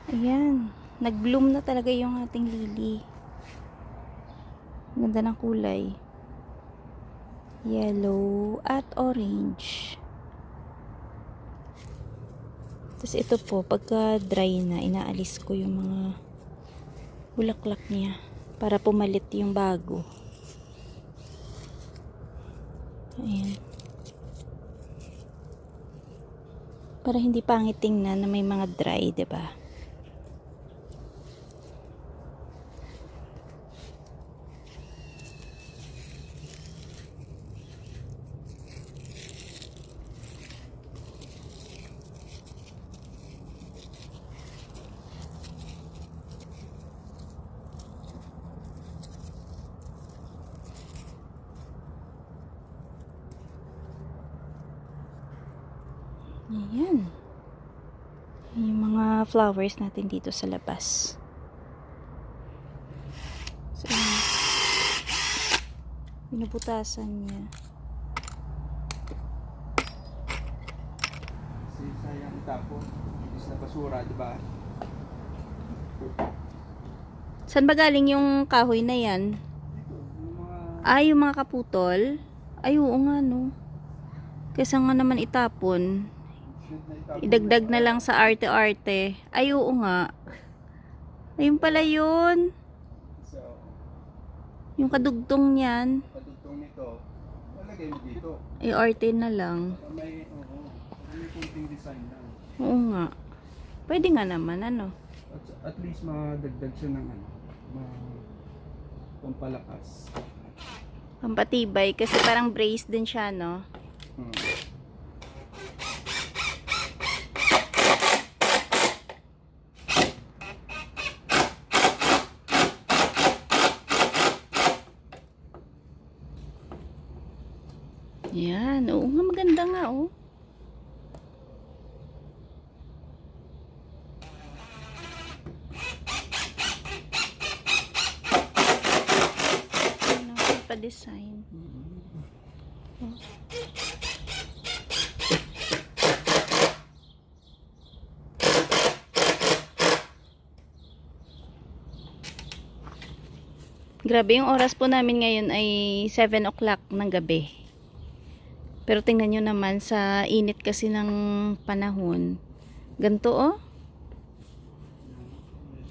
Ayan. Nag-bloom na talaga yung ating lily. Ganda ng kulay. Yellow at orange. Tapos ito po, pagka dry na, inaalis ko yung mga bulaklak niya para pumalit yung bago. Ayan. Para hindi pangit tingnan na may mga dry, 'di ba? Ayan. Yung mga flowers natin dito sa labas. So, binubutasan niya. Kasi sayang tapon. Imbis na basura, di ba? Saan ba galing yung kahoy na yan? Dito, yung mga... Ay, yung mga kaputol? Ay, oo nga, no. Kaysa nga naman itapon. Idagdag na lang sa arte-arte. Ay, oo nga. Ayun pala yun. So, Yung kadugtong niyan. padugtong nito, malagay mo dito. Ay, arte na lang. May, may kunting design lang. Oo nga. Pwede nga naman, ano. At least madagdag siya ng ano, pampalakas. Pampatibay. Kasi parang brace din siya, no. Hmm. Yan. Oo nga, maganda nga, oh. Ano, pa-design. Oh. Grabe, yung oras po namin ngayon ay 7 o'clock ng gabi. Pero tingnan nyo naman sa init kasi ng panahon. Ganto, oh.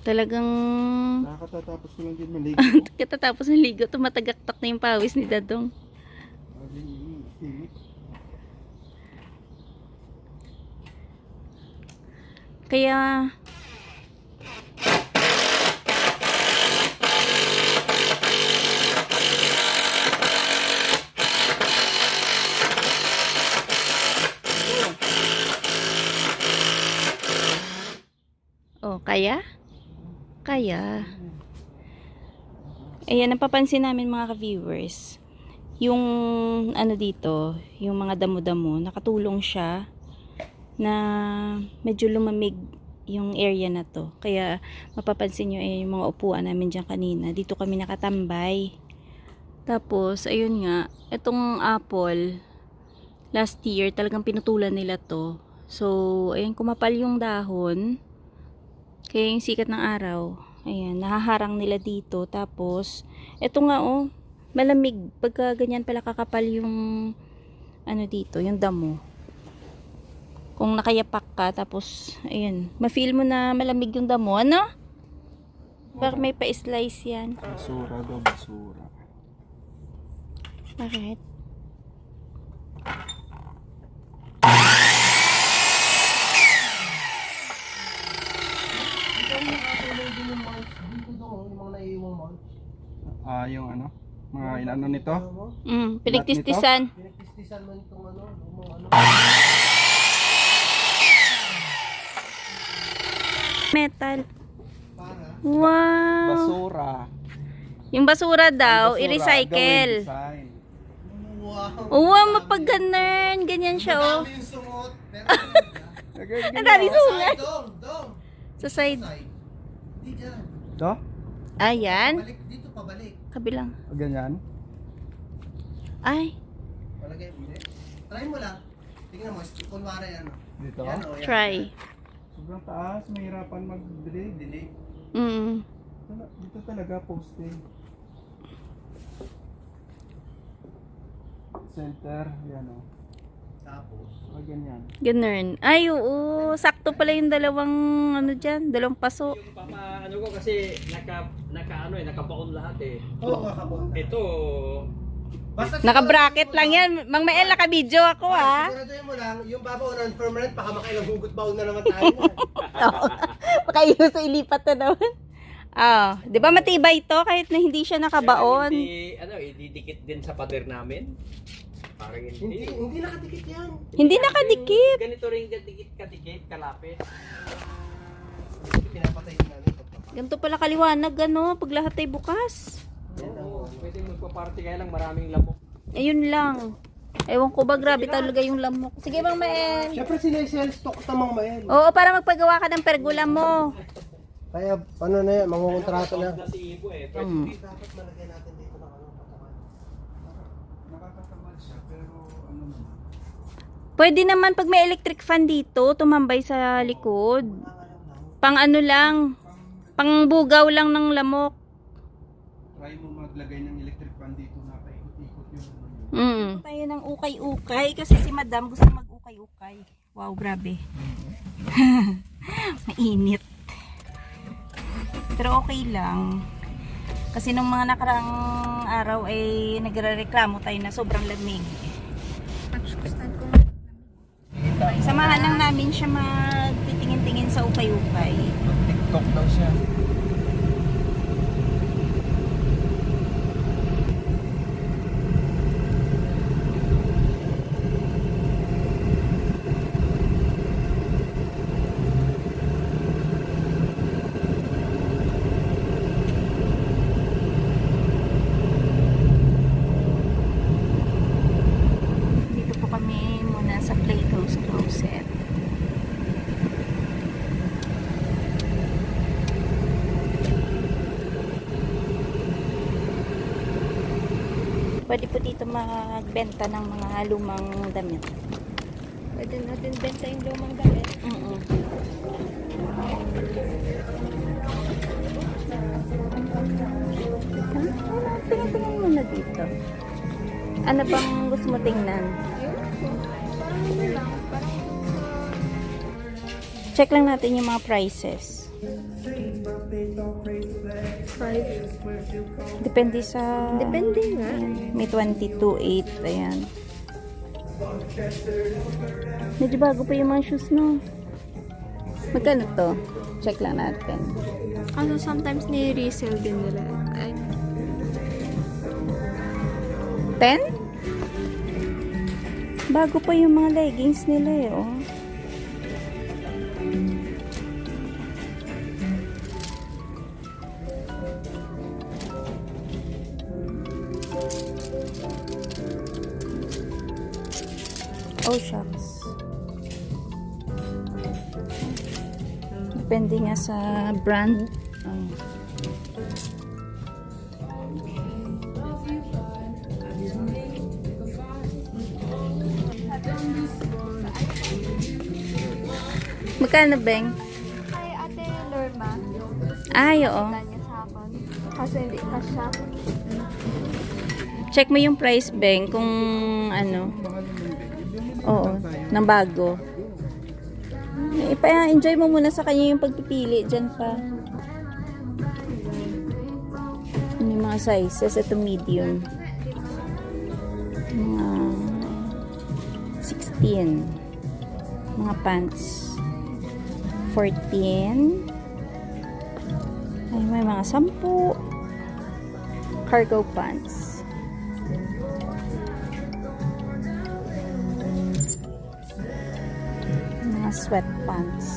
Talagang Nakakatatapos ko lang din maligo. katatapos ng ligo, tumatagaktak na yung pawis ni Dadong. Init. Kaya oh, kaya? Kaya. Ayan, napapansin namin mga ka-viewers. Yung ano dito, yung mga damo-damo, nakatulong siya na medyo lumamig yung area na to. Kaya mapapansin nyo yung mga upuan namin dyan kanina. Dito kami nakatambay. Tapos, ayun nga, itong apple, last year talagang pinutulan nila to. So, ayun, kumapal yung dahon. Kaya yung sikat ng araw, ayan, nahaharang nila dito. Tapos, eto nga, oh, malamig. Pagka ganyan pala kakapal yung ano dito, yung damo. Kung nakayapak ka, tapos ayan, ma-feel mo na malamig yung damo, ano? Parang may pa-slice yan. Basura daw, basura. Bakit? Yung ano, mga inano nito. Pinagtistisan. Pinagtistisan mo itong ano, Metal. para. Wow. Basura. Yung basura daw, Basura, i-recycle. gawin design. Wow! Wow, mapag-ganun. Ganyan siya, oh. Madami yung sumot. Pero Ang dami sulat. Dong! Sa side. Hindi dyan. Ito? Ayan. Balik dito, pabalik. Kabilang. Ganyan. Ay, Palagay mo, hindi. Try mo lang. Tingnan mo, kunwari ano. Dito. Yan, oh, yan. try. Sobrang taas, mahirapan mag-delay. Mm. Dito talaga poste. Center, yan o. Tapos, Ganyan. Ganun. Ay, oo. Sakto pala yung dalawang, ano dyan, dalawang paso. Yung papa, ano ko kasi nakabaon lahat eh. oo, makabot. Ito, Basta Naka-bracket lang yan. Mang Mael, naka-video ako ah. Siguraduhin mo lang, yung babaw ng permanent, baka makailang hugot baon na naman tayo. Pakaiyo sa ilipat na naman. Ah, 'di ba matibay to kahit na hindi siya nakabaon? ididikit din sa pader namin. Parang hindi, hindi. hindi nakadikit yan. Hindi nakadikit. Ganito rin kadikit, kalapit. Pinapatay din namin. Ganito pala kaliwanag ano, pag lahat ay bukas. Oo, pwede magpa-party kaya lang maraming lamok. Ayun lang. Ewan ko ba, grabe talaga yung lamok. Sige, Mang Mael. Siyempre sinesell stock tamang mayan. Oo, para magpagawa ka ng pergola mo. Kaya ano na yan, mangungontrato na. Na si Ibo eh. Mm. Dapat malagyan natin dito ng ano, patakan. Nakakatamad siya, pero ano naman. Pwede naman pag may electric fan dito, tumambay sa likod. Pang ano lang, pang bugaw lang ng lamok. Try mo maglagay ng electric fan dito na paikot-ikot yung ano yun. Tayo ng ukay-ukay kasi si Madam gusto mag-ukay-ukay. Wow, grabe. Mainit. Pero okay lang. Kasi nung mga nakaraang araw ay nagrereklamo tayo na sobrang lamig. Samahan lang namin siya magtitingin-tingin sa ukay-ukay. TikTok daw siya. Dito po kami muna sa Plato's Closet. Pwede po dito magbenta ng mga lumang damit. Pwede natin benta yung lumang damit. Tingnan mo na dito. Ano bang gusto mo tingnan? Check lang natin yung mga prices. 5. Depende sa... Depende nga. May 22.8. Ayan. Medyo bago pa yung mga shoes, no? Magkano to? Check lang natin. Ano, sometimes ni-resell din nila. Ay, 10? Bago pa yung mga leggings nila eh, oh. Oh, shucks. Depende nga sa brand. Oh. Magkano, Beng? kay Ate Lorma, Ay, oo. niya sa akin. Kasi hindi kasha. Check mo yung price, Beng, kung ano. Oo, ng bago. Ipa-enjoy mo muna sa kanya yung pagpipili. Diyan pa. Ano yung mga sizes? Ito medium. Mga 16. Mga pants. 14. Ay, may mga 10. Cargo pants. Mga sweatpants.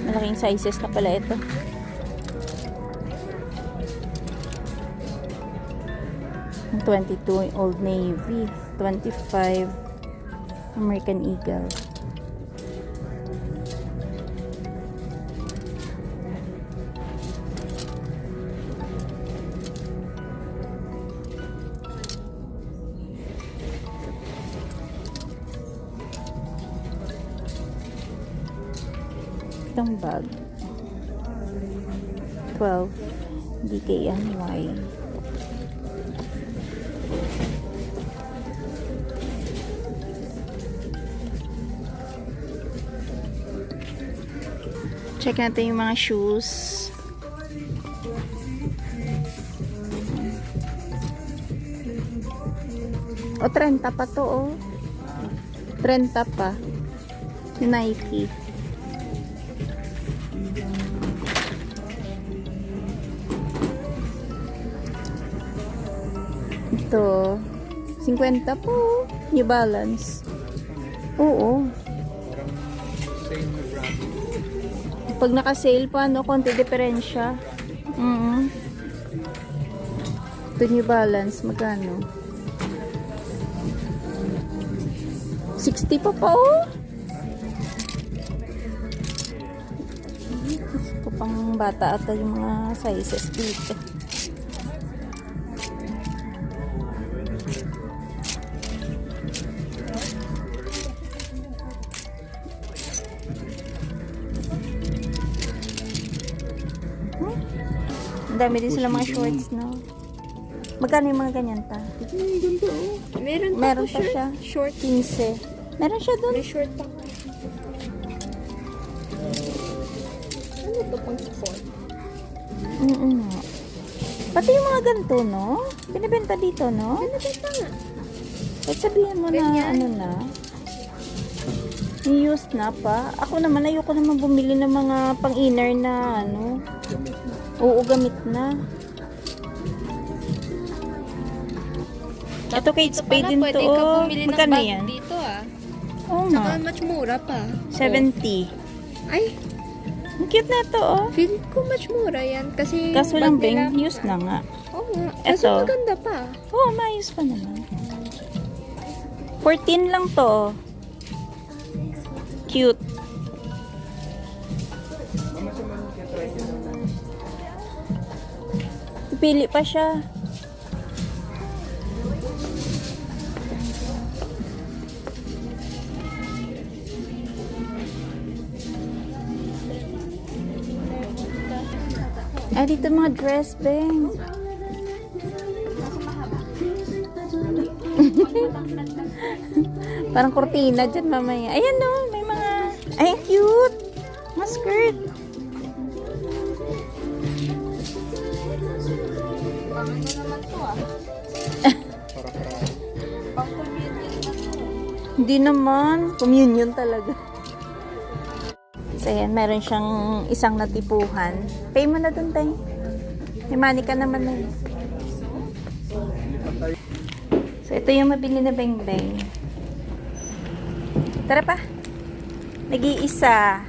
Malaking sizes na pala ito. Ang 22 Old Navy, 25 American Eagle. Itong bag. 12. DKNY. Check natin yung mga shoes. O, 30 pa to, oh. 30 pa. Yung Nike. Ito. 50 po. New Balance. Oo. Same na brand. Pag naka-sale pa, no, konti diferensya. Ito New Balance, magkano? 60 pa po. Gusto pang bata ata yung mga sizes dito. Ang dami din sila mga shorts, no? Magkano yung mga ganyan ta? Meron pa siya. Short. 15. Meron siya doon. May short pa. Ano to pang sport? nga. Pati yung mga ganito, no? Binibenta dito, no? Binibenta nga. Kahit sabihin mo na, Ganyan. ano na. Yung used na pa. Ako naman, ayoko naman bumili ng mga pang-inner na, ano. Oo, gamit na. Ito Kate Spade din to. Pwede ka Oh. bumili ng Magkano bag yan? dito ah. Oo Saka nga. much mura pa. 70. Ay, Ang cute na ito, oh. feel ko much mura yan. Kasi Kaso bag lang, nila- Beng, used na nga. Oo nga. Kasi Eto. maganda pa. Oo, maayos pa naman. 14 lang to. Cute. Pili pa siya. Ay, dito mga dress, Beng. Parang kurtina dyan mamaya. Ayan no, may mga... Ay, cute! Mga skirt. Hindi naman. Communion talaga. So, ayan. Meron siyang isang natipuhan. Pay mo na dun, tayo. May money ka naman na yun. So, ito yung mabili na beng-beng. Tara pa. Nag-iisa.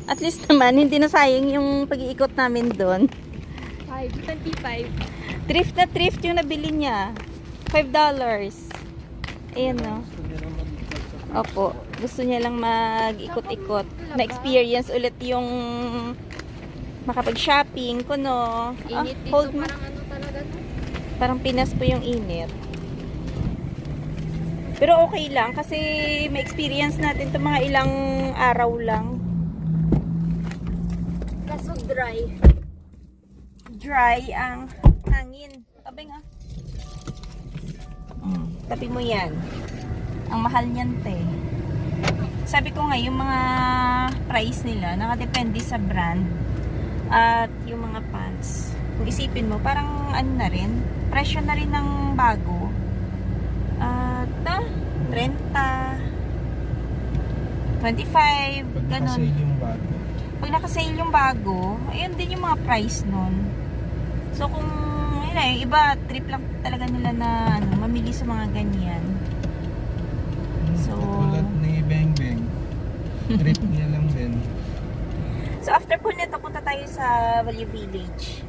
At least naman, hindi na sayang yung pag-iikot namin doon. 5.25. Thrift na thrift yung nabili niya. $5. Ayan, no? Opo. Gusto niya lang mag-ikot-ikot. Na-experience ulit yung makapag-shopping ko, no? Init dito. Hold mo. Parang ano talaga to? Parang Pinas po yung init. Pero okay lang kasi may experience natin ito mga ilang araw lang. Kaso dry. Dry ang hangin. Tabi nga. Tabi mo yan. Ang mahal niyan, te. Sabi ko nga, yung mga price nila, nakadepende sa brand at yung mga pants. Kung isipin mo, parang ano na rin, presyo na rin ng bago. At 30, 25, ganun. yung bago. Pag naka-sale yung bago, ayun din yung mga price nun. So kung yun na, yung iba trip lang talaga nila na ano, mamili sa mga ganyan. So Tulad ni Beng Beng. Trip niya lang din. So after po nito, punta tayo sa Value Village.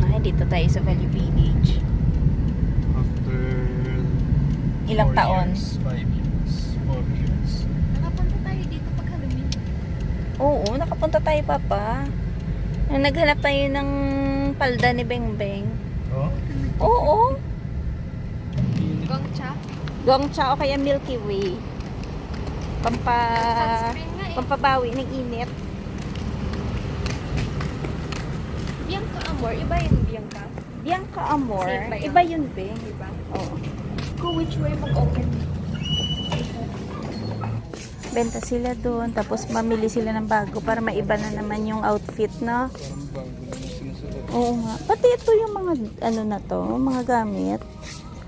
Ay, dito tayo sa Value Village. After Ilang 4 taon? years, 5 years, 4 years. Nakapunta tayo dito pag Halloween. Oo, nakapunta tayo, Papa. Naghanap tayo ng palda ni Beng Beng. Oh? Oo. Gongcha o kaya Milky Way. Sunscreen nga eh. Pampabawi ng init. Bianca Amor. Iba yung Bianca. Bianca Amor. Same ba yun? Iba yun, be. Diba? Oo. Kung which way mag-open. Benta sila doon. Tapos mamili sila ng bago para maiba na naman yung outfit, no? Parang bago lang yung sinusunod. Oo nga. Pati ito yung mga ano na to, mga gamit.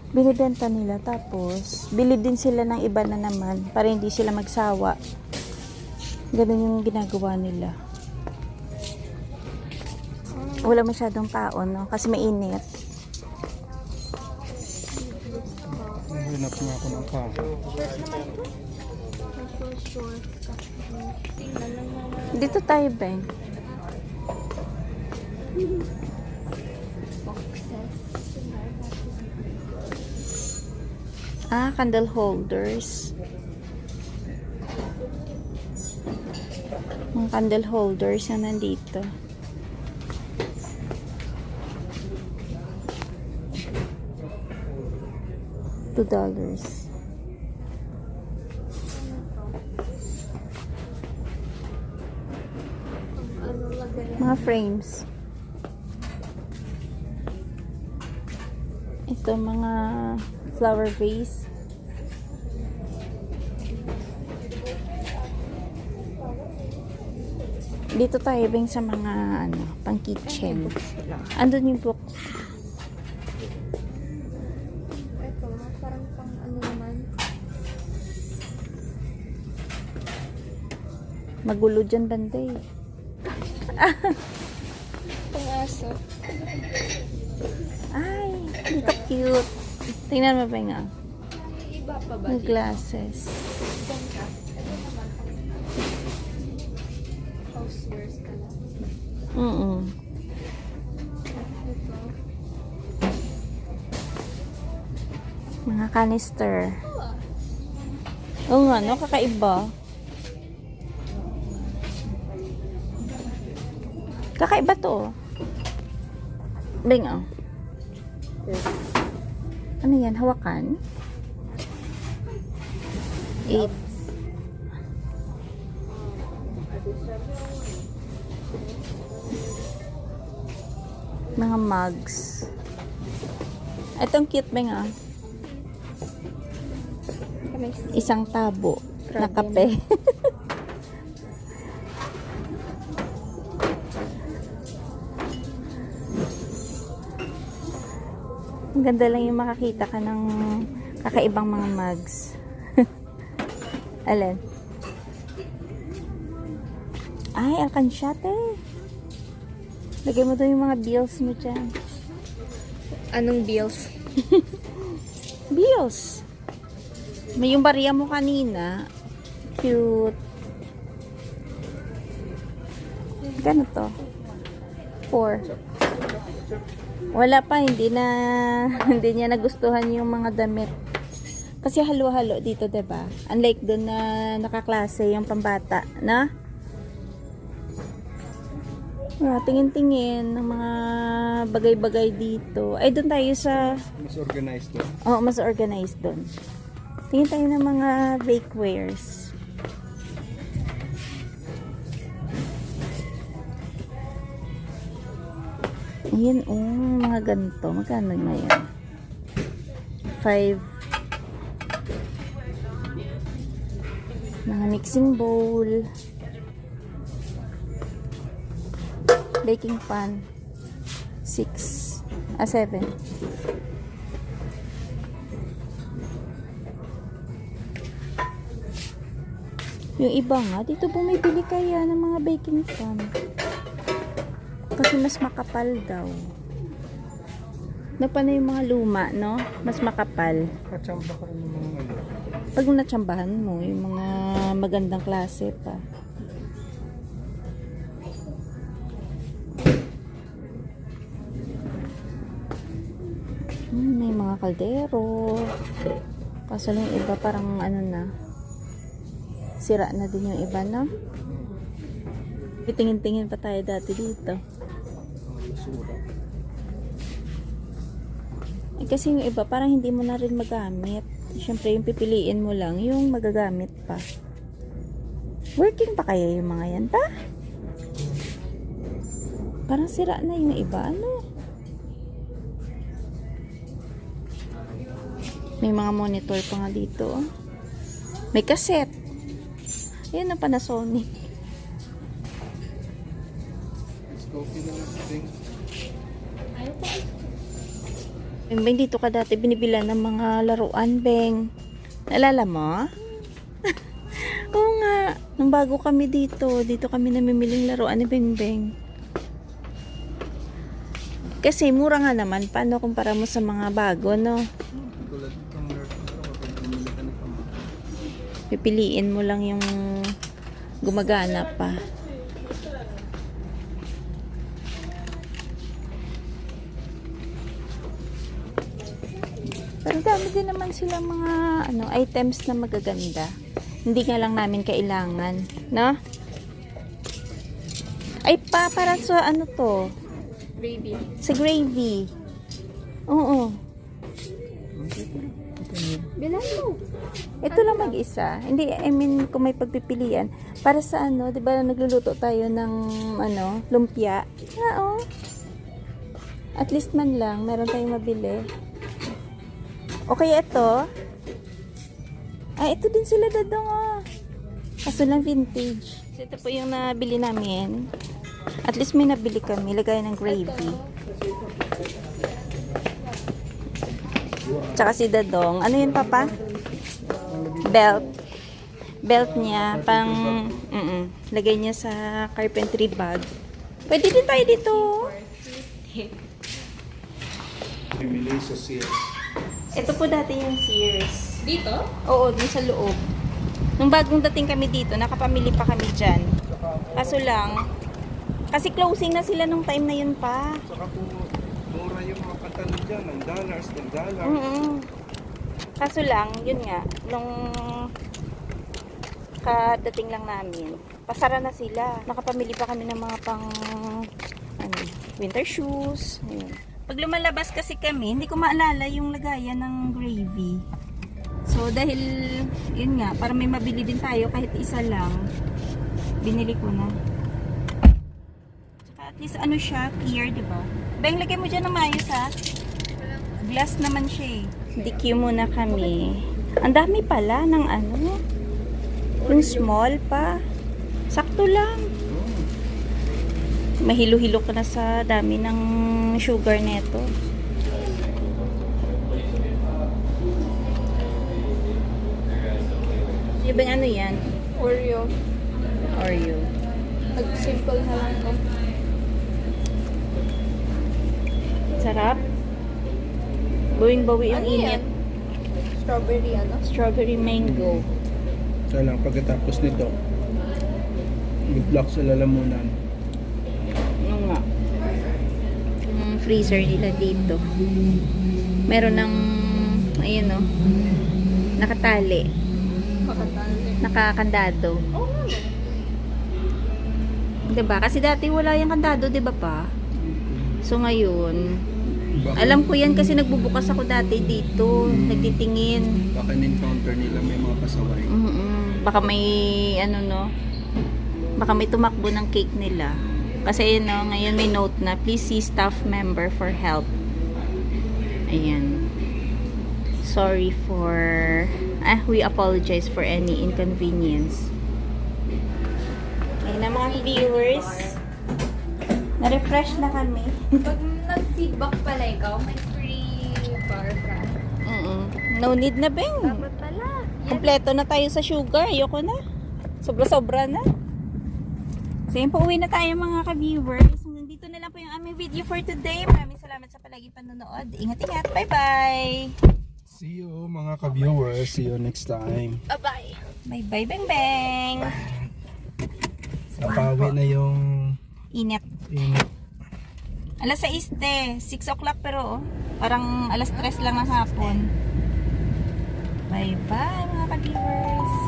Binibenta nila. Tapos, bili din sila ng iba na naman para hindi sila magsawa. Ganun yung ginagawa nila. Wala masyadong taon, no? Kasi mainit. Hinap nga ako ng pako. Tingnan lang naman. Dito tayo, Ben. Boxes. Candle holders. Mga candle holders na nandito. $2. Ano lagay? Mga frames. Ito mga flower vase. Dito tayo bing sa mga ano, pang kitchen. Andun yung books. Ito, parang pang ano naman. Magulo dyan banda eh. Pang aso. Ay, dito cute. Tingnan mo ba nga? Iba pa ba? Yung glasses. Diyan ka. Ito naman pang housewares ka lang. Mm. Ito. Mga canister. Oo nga, no? Kakaiba. Kakaiba to. Bing, oh. Ano yan? Hawakan? 8. Mga mugs. Itong cute, Bing, ah. Isang tabo na kape. Ang ganda lang yung makakita ka ng kakaibang mga mugs. Alin? Ay, alkansyate. Lagay mo doon yung mga bills mo dyan. Anong bills? Bills. May yung bariya mo kanina. Cute. Gano to? 4. Wala pa, hindi niya nagustuhan yung mga damit. Kasi halo-halo dito, 'di ba? Unlike doon na nakaklase yung pambata, na? Tingin-tingin ng mga bagay-bagay dito. Ay, doon tayo sa Mas organized to. oh, mas organized doon. Tingin tayo ng mga bakewares. Ayan, oh, mga ganito. Magkano nga yan? 5. Mga mixing bowl. Baking pan. 6. 7. Yung iba nga, dito bumibili kaya ng mga baking pan. Kasi mas makapal daw. Napano yung mga luma, no? Mas makapal. Kachamba ka rin ng mga ano. Pag natsambahan mo, yung mga magandang klase pa. May mga kaldero. Kaso lang yung iba parang ano na. Sira na din yung iba, no? Tingin-tingin pa tayo dati dito. Basura. Eh, kasi yung iba parang hindi mo na rin magamit. Siyempre, yung pipiliin mo lang, yung magagamit pa. Working pa kaya yung mga yan pa? Parang sira na yung iba. Ano? May mga monitor pa nga dito. Oh. May cassette. Ayan na Panasonic. Scope na lang. Beng, dito ka dati binibila ng mga laruan, Beng. Naalala mo? Oo nga. Nung bago kami dito kami namimiling laruan ni Beng Beng. Kasi mura nga naman. Paano kumpara mo sa mga bago, no? Tulad itong nerd ko, kapag bumili ka ng pamata. Pipiliin mo lang yung gumagana pa. Pero dami din naman sila mga items na magaganda. Hindi nga lang namin kailangan, no? Ay para sa ano to? Baby. Sa gravy. Oo. Bilang mo. Ito lang mag-isa. Hindi, I mean, kung may pagpipilian. Para sa di ba nagluluto tayo ng, lumpia? Oo. At least man lang, meron tayong mabili. O kaya ito. Ay, ito din sila dadong, Kaso lang vintage. So, ito po yung nabili namin. At least may nabili kami. Lagay ng gravy. Tsaka si Dadong. Ano yun, Papa? Belt. Belt niya. Lagay niya sa carpentry bag. Pwede din tayo dito. Bumili sa Sears. Ito po dati yung Sears. Dito? Oo, dun sa loob. Nung bagong dating kami dito, nakapamili pa kami dyan. Kaso lang, kasi closing na sila nung time na yun pa. Saka po, mura yung mga katalog dyan, $10. Kaso lang, yun nga, nung kadating lang namin, pasara na sila. Nakapamili pa kami ng mga pang winter shoes. Ayun. Pag lumalabas kasi kami, hindi ko maalala yung lagayan ng gravy. So, dahil, yun nga, para may mabili din tayo kahit isa lang, binili ko na. Tsaka at least siya, clear, diba? Bang, lagay mo dyan ng maayos, ha? Glass naman siya, eh. DQ muna kami. Ang dami pala ng yung small pa. Sakto lang. Mahilo-hilo ka na sa dami ng sugar neto. Ibang yan? Oreo. Oreo. Nag-simple na lang ko. Sarap. Bawing-bawi yung Ano init. yan? Strawberry Strawberry mango. Kaya lang, pagkatapos nito, i-block sa lalamunan. Ano nga? Yung freezer nila dito. Meron ng, ayun nakatali. Makatali. Nakakandado. Oo nga. Diba? Kasi dati wala yung kandado, diba pa? So ngayon, alam ko yan kasi nagbubukas ako dati dito. Nagtitingin. Baka in-encounter nila may mga pasaway. Baka may baka may tumakbo ng cake nila. Kasi ngayon may note na please see staff member for help. Ayan. Sorry for we apologize for any inconvenience. Ayun na mga viewers. Na-refresh na kami. Pag nag-feedback pala ikaw, may free bar brand. No need na, Beng. Dapat pala. Yan. Kompleto na tayo sa sugar. Ayoko na. Sobra-sobra na. So yun, pauwi na tayo mga ka-viewers. Nandito na lang po yung aming video for today. Maraming salamat sa palagi panonood. Ingat-ingat. Bye-bye. See you mga ka-viewers. See you next time. Bye-bye. Bye-bye, Beng-Beng. Napawi na yung Init. init. Alas 6 6 o'clock pero parang alas 3 lang ang hapon. Bye-bye mga ka-viewers.